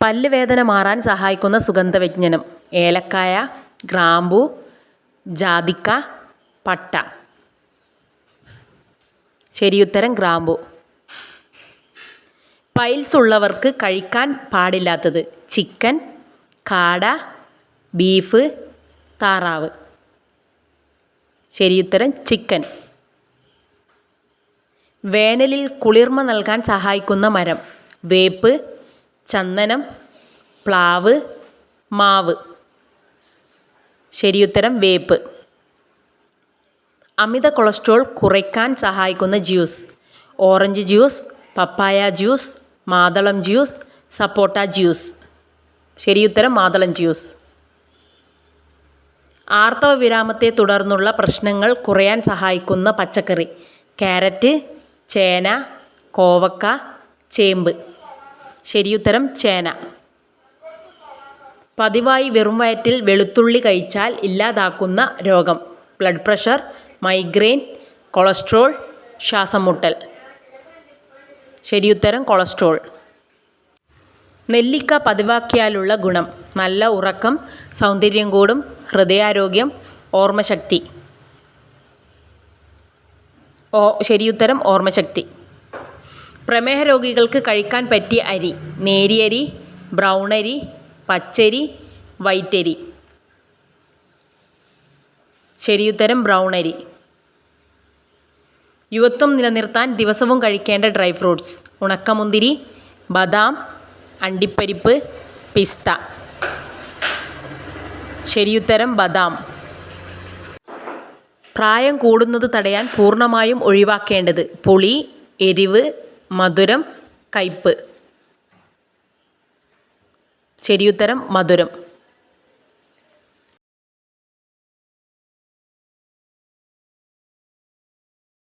പല്ല് വേദന മാറാൻ സഹായിക്കുന്ന സുഗന്ധവ്യഞ്ജനം: ഏലക്കായ, ഗ്രാമ്പൂ, ജാതിക്ക, പട്ട. ശരിയുത്തരം ഗ്രാമ്പൂ. പൈൽസ് ഉള്ളവർക്ക് കഴിക്കാൻ പാടില്ലാത്തത്: ചിക്കൻ, കാട, ബീഫ്, താറാവ്. ശരിയുത്തരം ചിക്കൻ. വേനലിൽ കുളിർമ നൽകാൻ സഹായിക്കുന്ന മരം: വേപ്പ്, ചന്ദനം, പ്ലാവ്, മാവ്. ശരിയുത്തരം വേപ്പ്. അമിത കൊളസ്ട്രോൾ കുറയ്ക്കാൻ സഹായിക്കുന്ന ജ്യൂസ്: ഓറഞ്ച് ജ്യൂസ്, പപ്പായ ജ്യൂസ്, മാതളം ജ്യൂസ്, സപ്പോട്ട ജ്യൂസ്. ശരിയുത്തരം മാതളം ജ്യൂസ്. ആർത്തവ വിരാമത്തെ തുടർന്നുള്ള പ്രശ്നങ്ങൾ കുറയാൻ സഹായിക്കുന്ന പച്ചക്കറി: ക്യാരറ്റ്, ചേന, കോവക്ക, ചേമ്പ്. ശരിയുത്തരം ചേന. പതിവായി വെറും വയറ്റിൽ വെളുത്തുള്ളി കഴിച്ചാൽ ഇല്ലാതാക്കുന്ന രോഗം: ബ്ലഡ് പ്രഷർ, മൈഗ്രെയിൻ, കൊളസ്ട്രോൾ, ശ്വാസം മുട്ടൽ. ശരിയുത്തരം കൊളസ്ട്രോൾ. നെല്ലിക്ക പതിവാക്കിയാലുള്ള ഗുണം: നല്ല ഉറക്കം, സൗന്ദര്യം കൂടും, ഹൃദയാരോഗ്യം, ഓർമ്മശക്തി. ശരിയുത്തരം ഓർമ്മശക്തി. പ്രമേഹ രോഗികൾക്ക് കഴിക്കാൻ പറ്റിയ അരി: നേരിയരി, ബ്രൗൺ അരി, പച്ചരി, വൈറ്റരി. ശരിയുത്തരം ബ്രൗൺ അരി. യുവത്വം നിലനിർത്താൻ ദിവസവും കഴിക്കേണ്ട ഡ്രൈ ഫ്രൂട്ട്സ്: ഉണക്കമുന്തിരി, ബദാം, അണ്ടിപ്പരിപ്പ്, പിസ്ത. ശരിയുത്തരം ബദാം. പ്രായം കൂടുന്നത് തടയാൻ പൂർണ്ണമായും ഒഴിവാക്കേണ്ടത്: പുളി, എരിവ്, മധുരം, കയ്പ്. ശരിയുത്തരം മധുരം.